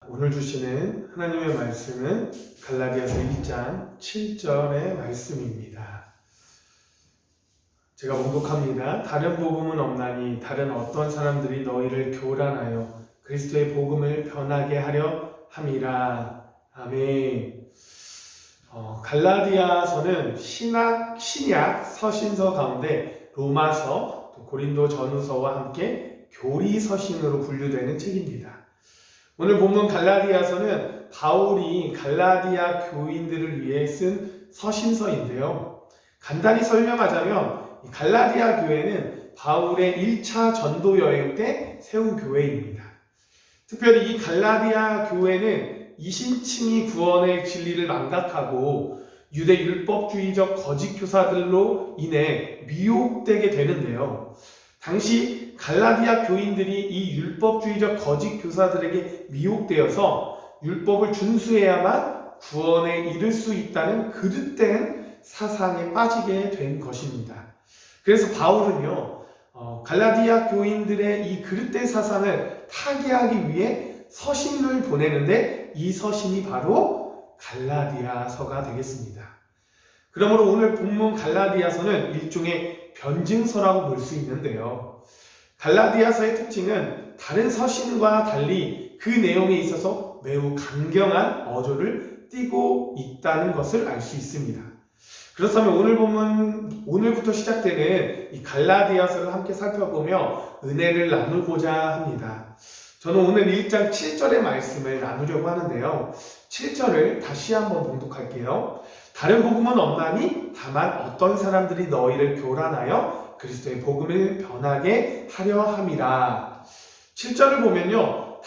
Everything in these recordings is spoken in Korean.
오늘 주시는 하나님의 말씀은 갈라디아서 1장 7절의 말씀입니다. 제가 봉독합니다. 다른 복음은 없나니 다른 어떤 사람들이 너희를 교란하여 그리스도의 복음을 변하게 하려 함이라. 아멘. 갈라디아서는 신약 서신서 가운데 로마서, 고린도 전후서와 함께 교리서신으로 분류되는 책입니다. 오늘 본문 갈라디아서는 바울이 갈라디아 교인들을 위해 쓴 서신서인데요. 간단히 설명하자면 갈라디아 교회는 바울의 1차 전도 여행 때 세운 교회입니다. 특별히 이 갈라디아 교회는 이신층이 구원의 진리를 망각하고 유대 율법주의적 거짓 교사들로 인해 미혹되게 되는데요. 당시 갈라디아 교인들이 이 율법주의적 거짓 교사들에게 미혹되어서 율법을 준수해야만 구원에 이를 수 있다는 그릇된 사상에 빠지게 된 것입니다. 그래서 바울은요, 갈라디아 교인들의 이 그릇된 사상을 타개하기 위해 서신을 보내는데 이 서신이 바로 갈라디아서가 되겠습니다. 그러므로 오늘 본문 갈라디아서는 일종의 변증서라고 볼 수 있는데요. 갈라디아서의 특징은 다른 서신과 달리 그 내용에 있어서 매우 강경한 어조를 띠고 있다는 것을 알 수 있습니다. 그렇다면 오늘 본문, 오늘부터 시작되는 이 갈라디아서를 함께 살펴보며 은혜를 나누고자 합니다. 저는 오늘 1장 7절의 말씀을 나누려고 하는데요. 7절을 다시 한번 봉독할게요. 다른 복음은 없나니 다만 어떤 사람들이 너희를 교란하여 그리스도의 복음을 변하게 하려 함이라. 7절을 보면요,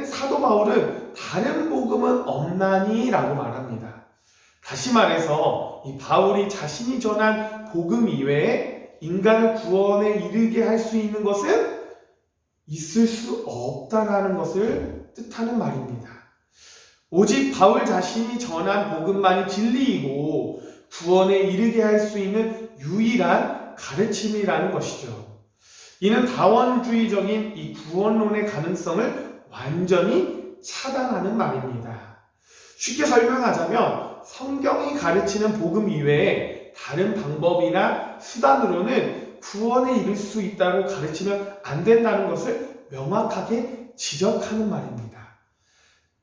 사도 바울은 다른 복음은 없나니 라고 말합니다. 다시 말해서 이 바울이 자신이 전한 복음 이외에 인간을 구원에 이르게 할 수 있는 것은 있을 수 없다라는 것을 뜻하는 말입니다. 오직 바울 자신이 전한 복음만이 진리이고 구원에 이르게 할 수 있는 유일한 가르침이라는 것이죠. 이는 다원주의적인 이 구원론의 가능성을 완전히 차단하는 말입니다. 쉽게 설명하자면 성경이 가르치는 복음 이외에 다른 방법이나 수단으로는 구원에 이를 수 있다고 가르치면 안 된다는 것을 명확하게 지적하는 말입니다.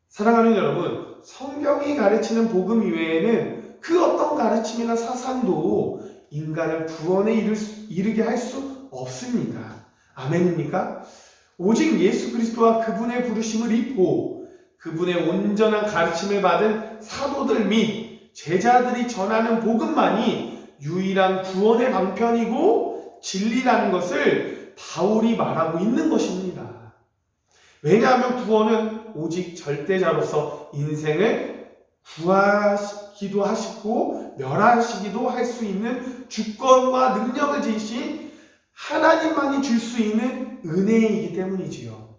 사랑하는 여러분, 성경이 가르치는 복음 이외에는 그 어떤 가르침이나 사상도 인간을 구원에 이르게 할 수 없습니다. 아멘입니까? 오직 예수 그리스도와 그분의 부르심을 입고 그분의 온전한 가르침을 받은 사도들 및 제자들이 전하는 복음만이 유일한 구원의 방편이고 진리라는 것을 바울이 말하고 있는 것입니다. 왜냐하면 구원은 오직 절대자로서 인생을 구하시기도 하시고 멸하시기도 할 수 있는 주권과 능력을 지니신 하나님만이 줄 수 있는 은혜이기 때문이지요.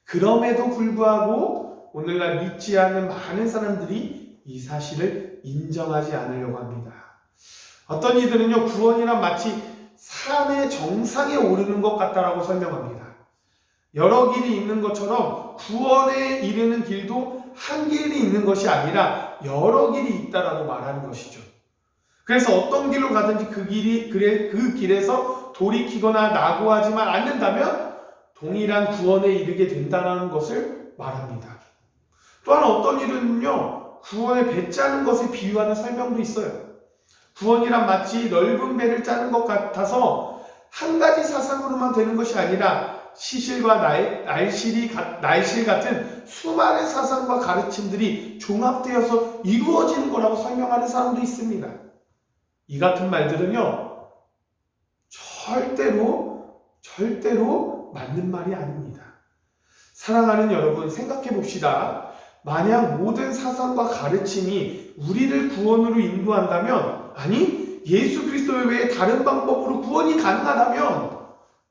그럼에도 불구하고 오늘날 믿지 않는 많은 사람들이 이 사실을 인정하지 않으려고 합니다. 어떤 이들은요, 구원이란 마치 산의 정상에 오르는 것 같다라고 설명합니다. 여러 길이 있는 것처럼 구원에 이르는 길도 한 길이 있는 것이 아니라 여러 길이 있다라고 말하는 것이죠. 그래서 어떤 길로 가든지 그 길에서 돌이키거나 낙오하지만 않는다면 동일한 구원에 이르게 된다는 것을 말합니다. 또한 어떤 이는요, 구원에 배 짜는 것에 비유하는 설명도 있어요. 구원이란 마치 넓은 배를 짜는 것 같아서 한 가지 사상으로만 되는 것이 아니라 시실과 날실 같은 수많은 사상과 가르침들이 종합되어서 이루어지는 거라고 설명하는 사람도 있습니다. 이 같은 말들은요, 절대로 맞는 말이 아닙니다. 사랑하는 여러분, 생각해 봅시다. 만약 모든 사상과 가르침이 우리를 구원으로 인도한다면, 아니 예수 그리스도 외에 다른 방법으로 구원이 가능하다면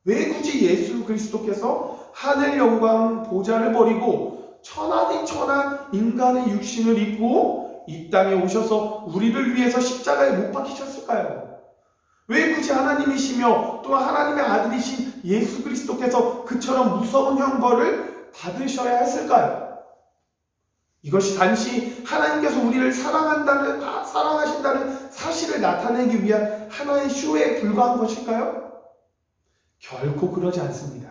왜 굳이 예수 그리스도께서 하늘 영광 보좌를 버리고 천하디 천한 인간의 육신을 입고 이 땅에 오셔서 우리를 위해서 십자가에 못 박히셨을까요? 왜 굳이 하나님이시며 또 하나님의 아들이신 예수 그리스도께서 그처럼 무서운 형벌을 받으셔야 했을까요? 이것이 단지 하나님께서 우리를 사랑하신다는 사실을 나타내기 위한 하나의 쇼에 불과한 것일까요? 결코 그러지 않습니다.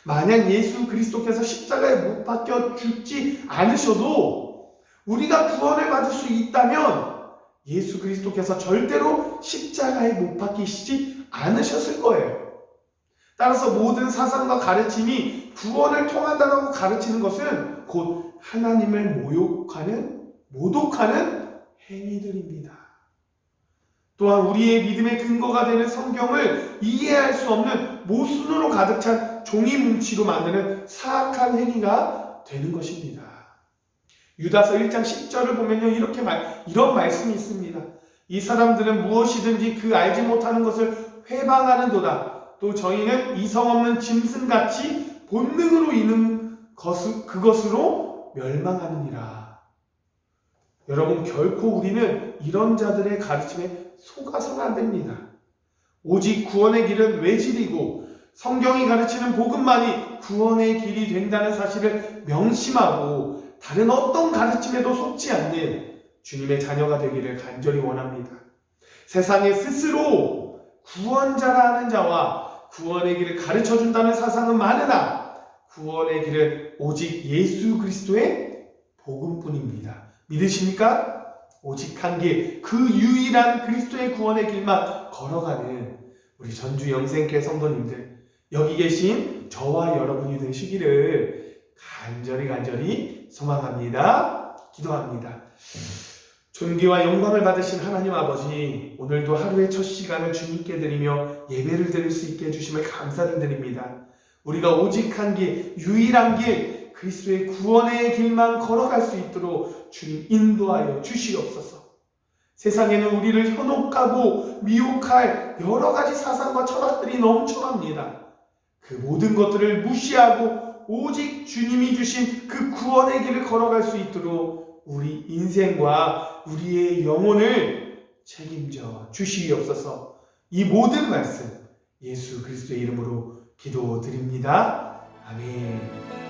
만약 예수 그리스도께서 십자가에 못 박혀 죽지 않으셔도 우리가 구원을 받을 수 있다면 예수 그리스도께서 절대로 십자가에 못 박히시지 않으셨을 거예요. 따라서 모든 사상과 가르침이 구원을 통한다고 가르치는 것은 곧 하나님을 모독하는 행위들입니다. 또한 우리의 믿음의 근거가 되는 성경을 이해할 수 없는 모순으로 가득 찬 종이 뭉치로 만드는 사악한 행위가 되는 것입니다. 유다서 1장 10절을 보면요, 이런 말씀이 있습니다. 이 사람들은 무엇이든지 그 알지 못하는 것을 회방하는도다. 또 저희는 이성 없는 짐승같이 본능으로 이는 그것으로 멸망하느니라. 여러분, 결코 우리는 이런 자들의 가르침에 속아서는 안 됩니다. 오직 구원의 길은 외질이고 성경이 가르치는 복음만이 구원의 길이 된다는 사실을 명심하고 다른 어떤 가르침에도 속지 않는 주님의 자녀가 되기를 간절히 원합니다. 세상에 스스로 구원자라 하는 자와 구원의 길을 가르쳐준다는 사상은 많으나 구원의 길은 오직 예수 그리스도의 복음뿐입니다. 믿으십니까? 오직 한 길, 그 유일한 그리스도의 구원의 길만 걸어가는 우리 전주 영생교회 성도님들, 여기 계신 저와 여러분이 되시기를 간절히 소망합니다. 기도합니다. 존귀와 영광을 받으신 하나님 아버지, 오늘도 하루의 첫 시간을 주님께 드리며 예배를 드릴 수 있게 해주심을 감사를 드립니다. 우리가 오직 한 길, 유일한 길, 그리스도의 구원의 길만 걸어갈 수 있도록 주님 인도하여 주시옵소서. 세상에는 우리를 현혹하고 미혹할 여러 가지 사상과 철학들이 넘쳐납니다. 그 모든 것들을 무시하고 오직 주님이 주신 그 구원의 길을 걸어갈 수 있도록 우리 인생과 우리의 영혼을 책임져 주시옵소서. 이 모든 말씀 예수 그리스도의 이름으로 기도드립니다. 아멘.